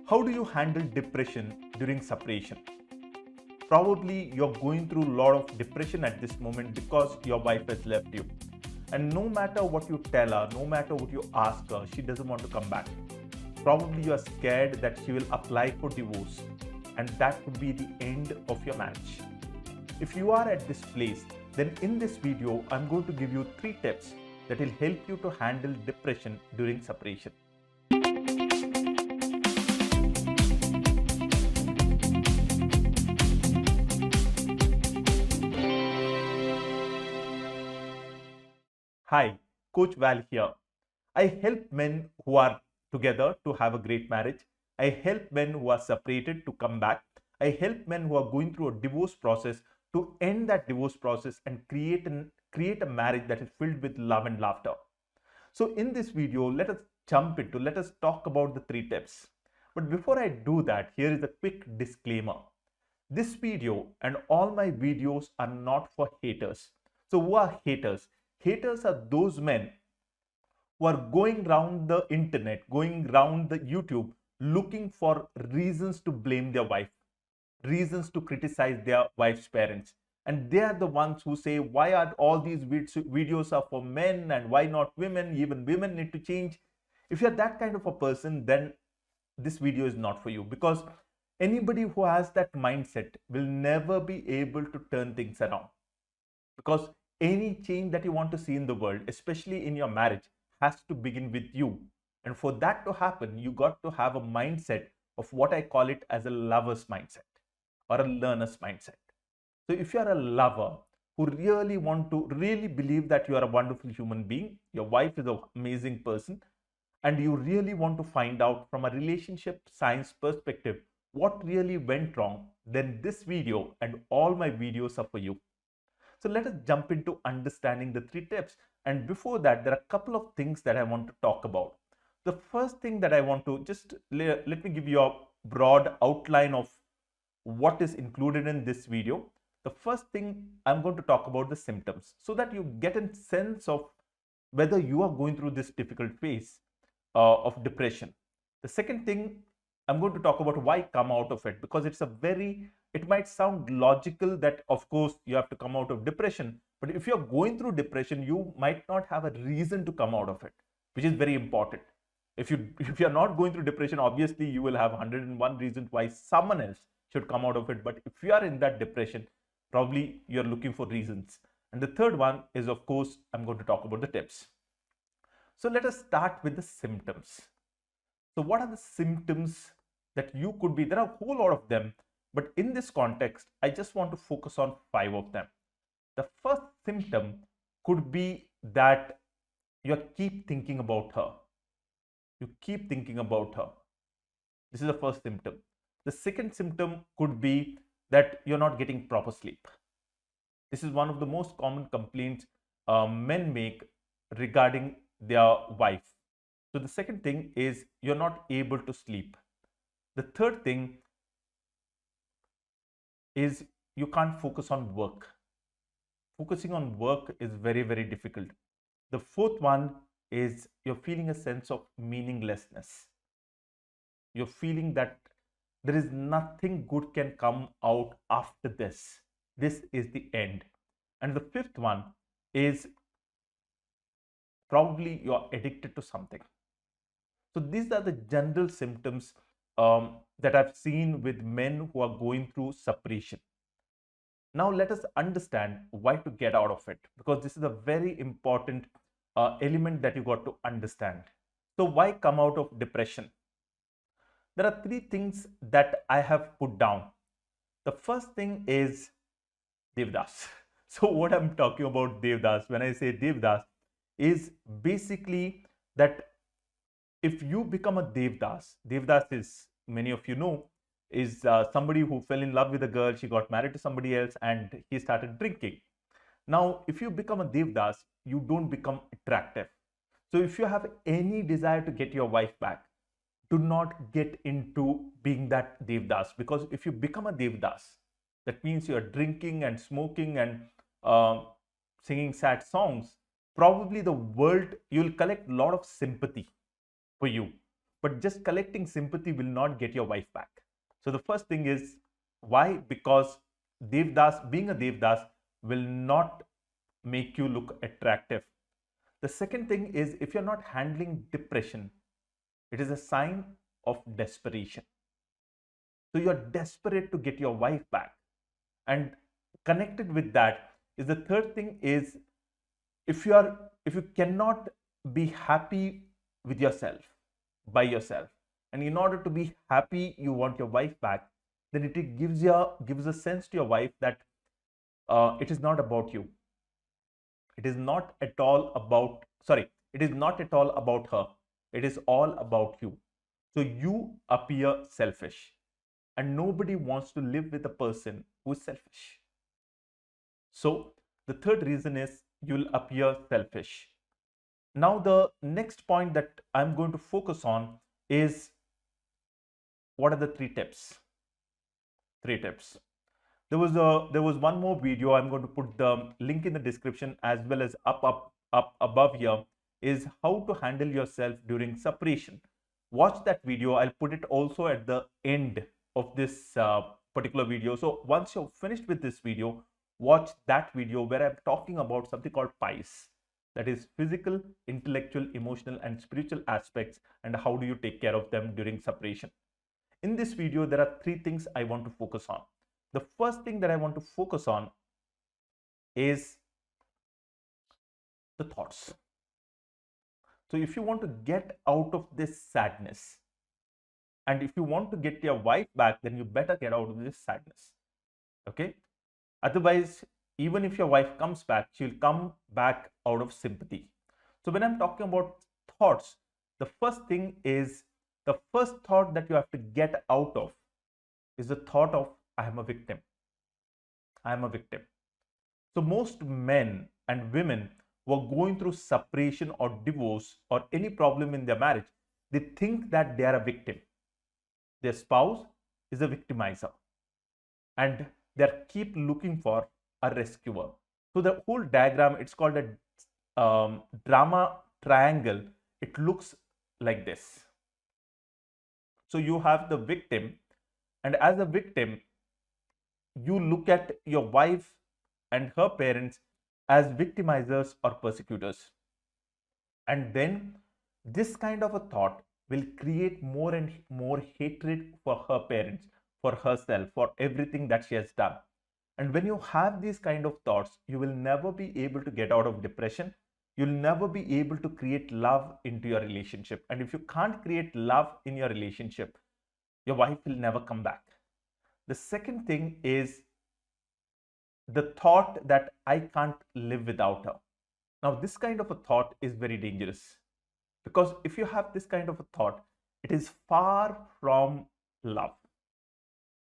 How do you handle depression during separation? Probably you're going through a lot of depression at this moment because your wife has left you. And no matter what you tell her, no matter what you ask her, she doesn't want to come back. Probably you are scared that she will apply for divorce, and that could be the end of your marriage. If you are at this place, then in this video, I'm going to give you 3 tips that will help you to handle depression during separation. Hi, Coach Val here. I help men who are together to have a great marriage. I help men who are separated to come back. I help men who are going through a divorce process to end that divorce process and create a marriage that is filled with love and laughter. So in this video, let us talk about the 3 tips. But before I do that, here is a quick disclaimer. This video and all my videos are not for haters. So who are haters? Haters are those men who are going around the internet, going around the YouTube, looking for reasons to blame their wife, reasons to criticize their wife's parents. And they are the ones who say, why are all these videos are for men and why not women? Even women need to change. If you're that kind of a person, then this video is not for you, because anybody who has that mindset will never be able to turn things around. Because any change that you want to see in the world, especially in your marriage, has to begin with you. And for that to happen, you got to have a mindset of what I call it as a lover's mindset or a learner's mindset. So if you are a lover who really believe that you are a wonderful human being, your wife is an amazing person, and you really want to find out from a relationship science perspective what really went wrong, then this video and all my videos are for you. So let us jump into understanding the 3 tips. And before that, there are a couple of things that I want to talk about. The first thing that I want to let me give you a broad outline of what is included in this video. The first thing, I'm going to talk about the symptoms so that you get a sense of whether you are going through this difficult phase of depression. The second thing, I'm going to talk about why come out of it, because it might sound logical that of course you have to come out of depression, but if you're going through depression, you might not have a reason to come out of it, which is very important. If you're not going through depression, obviously you will have 101 reasons why someone else should come out of it. But if you are in that depression, probably you're looking for reasons. And the third one is, of course, I'm going to talk about the tips. So let us start with the symptoms. So what are the symptoms that you could be? There are a whole lot of them, but in this context, I just want to focus on 5 of them. The first symptom could be that you keep thinking about her. You keep thinking about her. This is the first symptom. The second symptom could be that you're not getting proper sleep. This is one of the most common complaints men make regarding their wife. So the second thing is you're not able to sleep. The third thing is you can't focus on work. Focusing on work is very, very difficult. The fourth one is you're feeling a sense of meaninglessness. You're feeling that there is nothing good can come out after this. This is the end. And the fifth one is probably you're addicted to something. So these are the general symptoms that I've seen with men who are going through separation. Now let us understand why to get out of it, because this is a very important element that you got to understand. So why come out of depression? There are 3 things that I have put down. The first thing is Devdas. So what I'm talking about Devdas, when I say Devdas, is basically that if you become a Devdas, Devdas is, many of you know, is somebody who fell in love with a girl, she got married to somebody else, and he started drinking. Now, if you become a Devdas, you don't become attractive. So if you have any desire to get your wife back, do not get into being that Devdas, because if you become a Devdas, that means you are drinking and smoking and singing sad songs. Probably the world, you'll collect a lot of sympathy for you, but just collecting sympathy will not get your wife back. So the first thing is why? Because Devdas, being a Devdas, will not make you look attractive. The second thing is if you're not handling depression, it is a sign of desperation. So you're desperate to get your wife back. And connected with that is the third thing is if you cannot be happy with yourself, by yourself, and in order to be happy you want your wife back, then it gives a sense to your wife that it is not about you. It is not at all about, sorry, it is not at all about her. It is all about you. So you appear selfish, and nobody wants to live with a person who is selfish. So the third reason is you'll appear selfish. Now the next point that I'm going to focus on is what are the three tips? Three tips. There was one more video. I'm going to put the link in the description as well as up above here, is how to handle yourself during separation. Watch that video. I'll put it also at the end of this particular video. So once you're finished with this video, watch that video where I'm talking about something called PICE. That is physical, intellectual, emotional, and spiritual aspects, and how do you take care of them during separation. In this video, there are three things I want to focus on. The first thing that I want to focus on is the thoughts. So if you want to get out of this sadness, and if you want to get your wife back, then you better get out of this sadness. Okay? Otherwise, even if your wife comes back, she'll come back out of sympathy. So when I'm talking about thoughts, the first thing is, the first thought that you have to get out of is the thought of I am a victim. I am a victim. So most men and women who are going through separation or divorce or any problem in their marriage, they think that they are a victim. Their spouse is a victimizer, and they keep looking for a rescuer. So the whole diagram, it's called a drama triangle. It looks like this. So you have the victim, and as a victim, you look at your wife and her parents as victimizers or persecutors. And then this kind of a thought will create more and more hatred for her parents, for herself, for everything that she has done. And when you have these kind of thoughts, you will never be able to get out of depression. You'll never be able to create love into your relationship. And if you can't create love in your relationship, your wife will never come back. The second thing is the thought that I can't live without her. Now, this kind of a thought is very dangerous, because if you have this kind of a thought, it is far from love.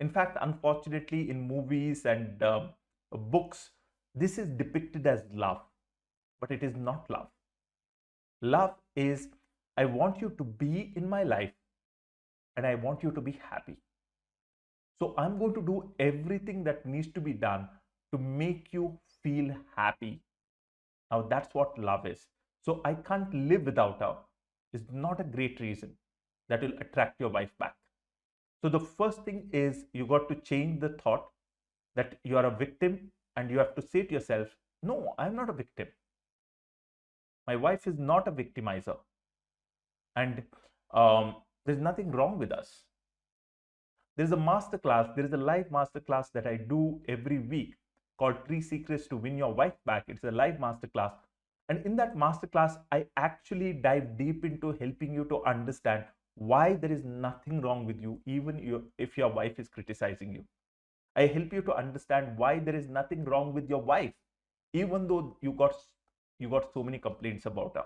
In fact, unfortunately, in movies and books, this is depicted as love, but it is not love. Love is, I want you to be in my life and I want you to be happy. So I'm going to do everything that needs to be done to make you feel happy. Now that's what love is. So I can't live without her is not a great reason that will attract your wife back. So the first thing is you got to change the thought that you are a victim, and you have to say to yourself, no, I'm not a victim. My wife is not a victimizer, and there's nothing wrong with us. There's a masterclass, there is a live masterclass that I do every week called 3 Secrets to Win Your Wife Back. It's a live masterclass. And in that masterclass, I actually dive deep into helping you to understand why there is nothing wrong with you, even if your wife is criticizing you. I help you to understand why there is nothing wrong with your wife, even though you got so many complaints about her.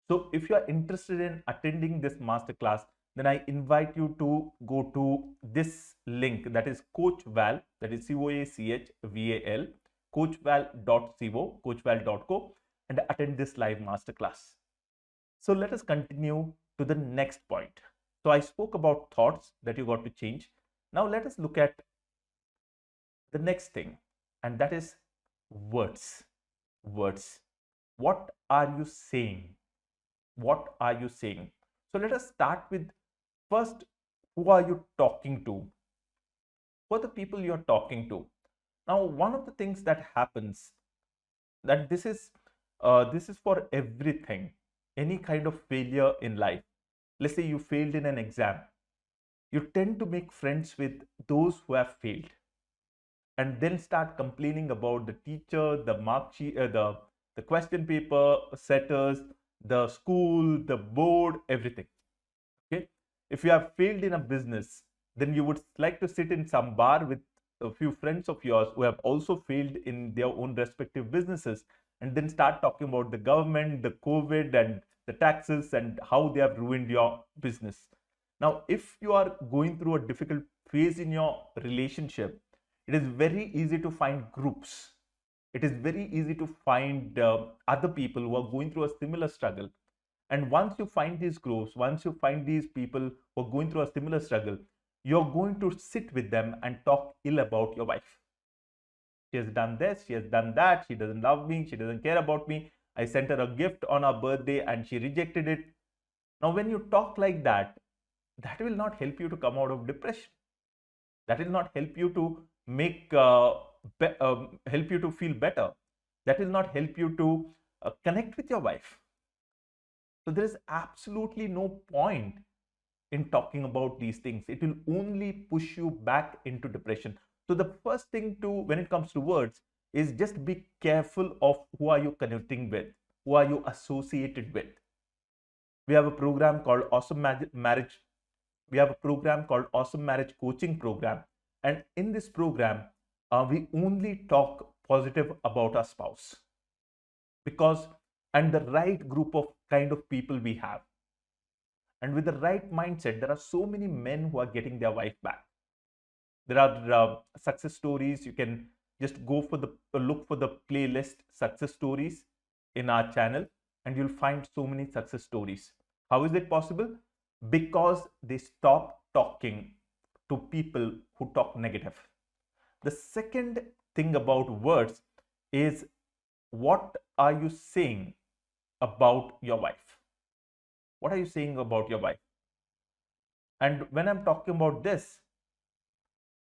So if you are interested in attending this masterclass, then I invite you to go to this link, that is Coach Val, that is COACHVAL, coachval.co, coachval.co, and attend this live masterclass. So let us continue to the next point. So I spoke about thoughts that you got to change. Now let us look at the next thing, and that is words. Words. What are you saying? What are you saying? So let us start with first, who are you talking to? Who are the people you're talking to? Now, one of the things that happens, that this is for everything, any kind of failure in life. Let's say you failed in an exam, you tend to make friends with those who have failed, and then start complaining about the teacher, the mark sheet, the question paper setters, the school, the board, everything. Okay, if you have failed in a business, then you would like to sit in some bar with a few friends of yours who have also failed in their own respective businesses, and then start talking about the government, the COVID, and the taxes, and how they have ruined your business. Now, if you are going through a difficult phase in your relationship, it is very easy to find groups. It is very easy to find other people who are going through a similar struggle. And once you find these groups, once you find these people who are going through a similar struggle, you're going to sit with them and talk ill about your wife. She has done this, she has done that, she doesn't love me, she doesn't care about me. I sent her a gift on her birthday and she rejected it. Now, when you talk like that will not help you to come out of depression. That will not help you to make help you to feel better. That will not help you to connect with your wife. So there is absolutely no point in talking about these things. It will only push you back into depression. So the first thing to, when it comes to words, is just be careful of who are you connecting with, who are you associated with. We have a program called Awesome Marriage. We have a program called Awesome Marriage Coaching Program. And in this program, we only talk positive about our spouse, because, and the right group of kind of people we have. And with the right mindset, there are so many men who are getting their wife back. There are success stories. You can just go for the look for the playlist success stories in our channel, and you'll find so many success stories. How is it possible? Because they stop talking to people who talk negative. The second thing about words is, what are you saying about your wife? What are you saying about your wife? And when I'm talking about this,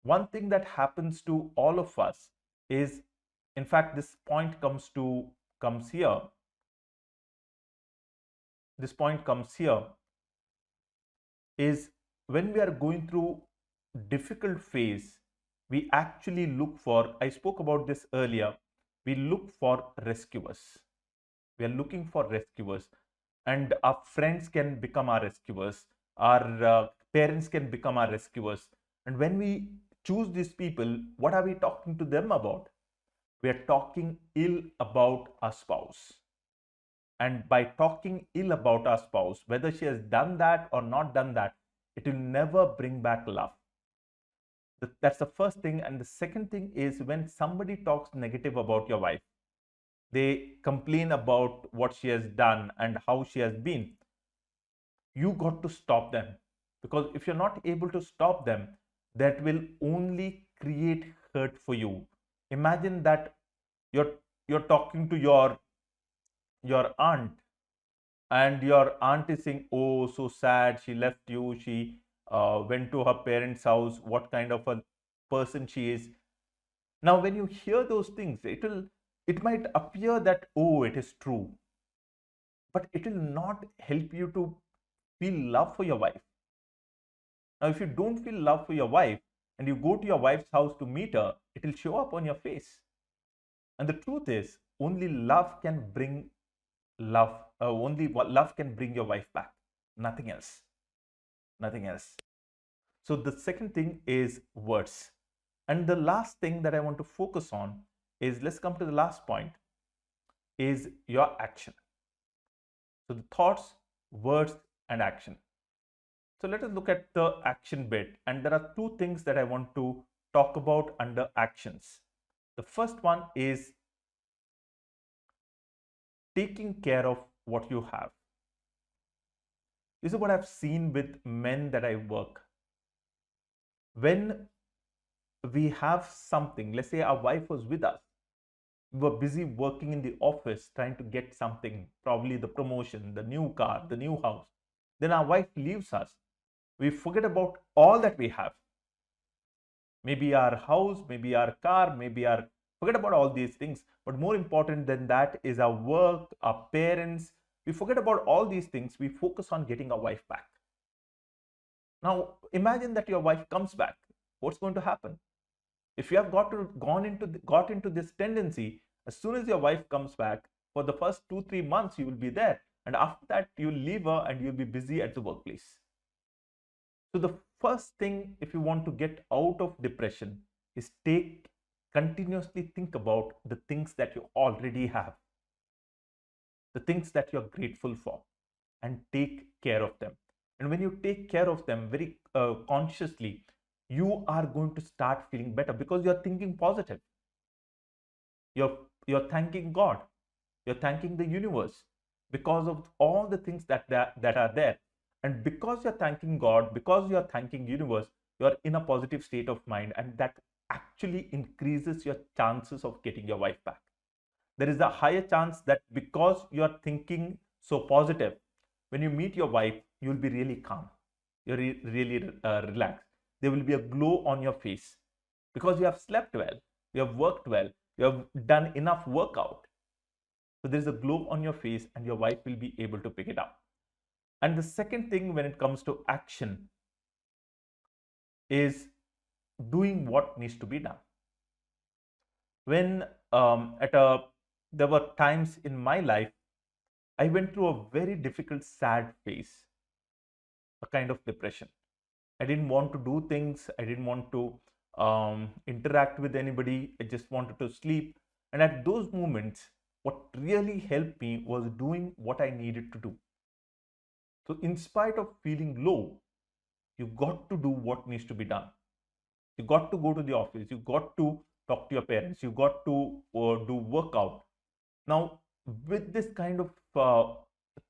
one thing that happens to all of us is, in fact, this point comes here. This point comes here is, when we are going through difficult phase, we actually look for, I spoke about this earlier, we look for rescuers. We are looking for rescuers, and our friends can become our rescuers. Our parents can become our rescuers. And when we choose these people, what are we talking to them about? We are talking ill about our spouse. And by talking ill about our spouse, whether she has done that or not done that, it will never bring back love. That's the first thing. And the second thing is, when somebody talks negative about your wife, they complain about what she has done and how she has been, you got to stop them. Because if you're not able to stop them, that will only create hurt for you. Imagine that you're talking to your aunt, and your aunt is saying, oh, so sad, she left you, she went to her parents' house, what kind of a person she is. Now, when you hear those things, it might appear that, oh, it is true, but it will not help you to feel love for your wife. Now, if you don't feel love for your wife and you go to your wife's house to meet her, it will show up on your face. And the truth is, only love can bring love. Only love can bring your wife back. Nothing else. Nothing else. So the second thing is words. And the last thing that I want to focus on is, let's come to the last point, is your action. So the thoughts, words, and action. So let us look at the action bit. And there are two things that I want to talk about under actions. The first one is taking care of what you have. This is what I've seen with men that I work. When we have something, let's say our wife was with us, we were busy working in the office trying to get something, probably the promotion, the new car, the new house. Then our wife leaves us. We forget about all that we have. Maybe our house, maybe our car, forget about all these things. But more important than that is our work, our parents. We forget about all these things. We focus on getting our wife back. Now, imagine that your wife comes back. What's going to happen? If you have got into this tendency, as soon as your wife comes back, for the first 2-3 months, you will be there. And after that, you'll leave her and you'll be busy at the workplace. So the first thing, if you want to get out of depression, is continuously think about the things that you already have, the things that you're grateful for, and take care of them. And when you take care of them very consciously, you are going to start feeling better because you're thinking positive. You're thanking God. You're thanking the universe because of all the things that are there. And because you're thanking God, because you're thanking universe, you're in a positive state of mind, and that actually increases your chances of getting your wife back. There is a higher chance that because you're thinking so positive, when you meet your wife, you'll be really calm. You're really relaxed. There will be a glow on your face because you have slept well, you have worked well, you have done enough workout. So there's a glow on your face and your wife will be able to pick it up. And the second thing when it comes to action is doing what needs to be done. When there were times in my life, I went through a very difficult, sad phase, a kind of depression. I didn't want to do things. I didn't want to interact with anybody. I just wanted to sleep. And at those moments, what really helped me was doing what I needed to do. So in spite of feeling low, you got to do what needs to be done. You got to go to the office. You got to talk to your parents. You got to do workout. Now, with this kind of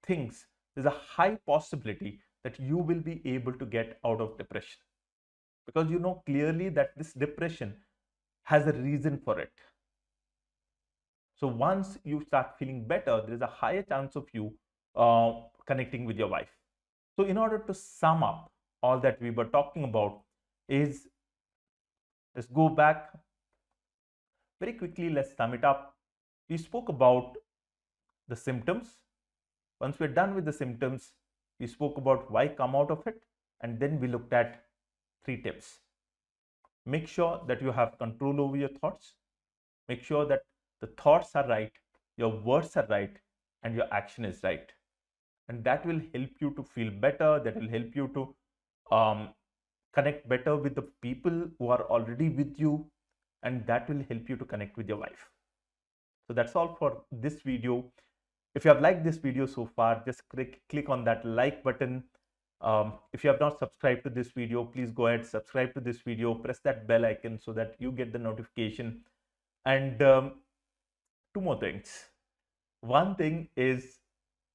things, there's a high possibility that you will be able to get out of depression, because you know clearly that this depression has a reason for it. So once you start feeling better, there is a higher chance of you connecting with your wife. So in order to sum up all that we were talking about is, let's go back very quickly. Let's sum it up. We spoke about the symptoms. Once we're done with the symptoms, we spoke about why come out of it, and then we looked at 3 tips. Make sure that you have control over your thoughts. Make sure that the thoughts are right, your words are right, and your action is right. And that will help you to feel better. That will help you to connect better with the people who are already with you, and that will help you to connect with your wife. So that's all for this video. If you have liked this video so far, just click on that like button. If you have not subscribed to this video, please go ahead, subscribe to this video, press that bell icon so that you get the notification. And 2 more things. One thing is,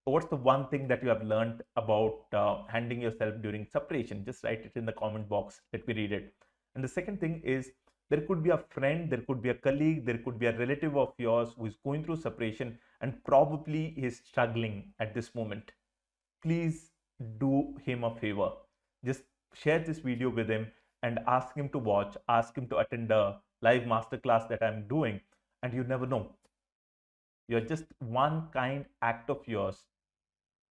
what's the one thing that you have learned about handling yourself during separation? Just write it in the comment box. Let me read it. And the second thing is, there could be a friend, there could be a colleague, there could be a relative of yours who is going through separation and probably is struggling at this moment. Please do him a favor. Just share this video with him and ask him to watch, ask him to attend a live masterclass that I'm doing. And you never know. You're just one kind act of yours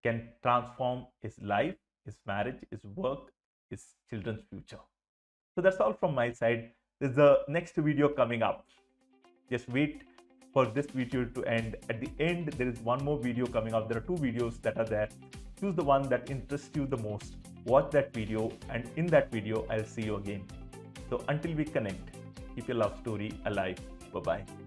can transform his life, his marriage, his work, his children's future. So that's all from my side. There's the next video coming up. Just wait for this video to end. At the end, there is one more video coming up. There are 2 videos that are there. Choose the one that interests you the most. Watch that video, and in that video, I'll see you again. So until we connect, keep your love story alive. Bye-bye.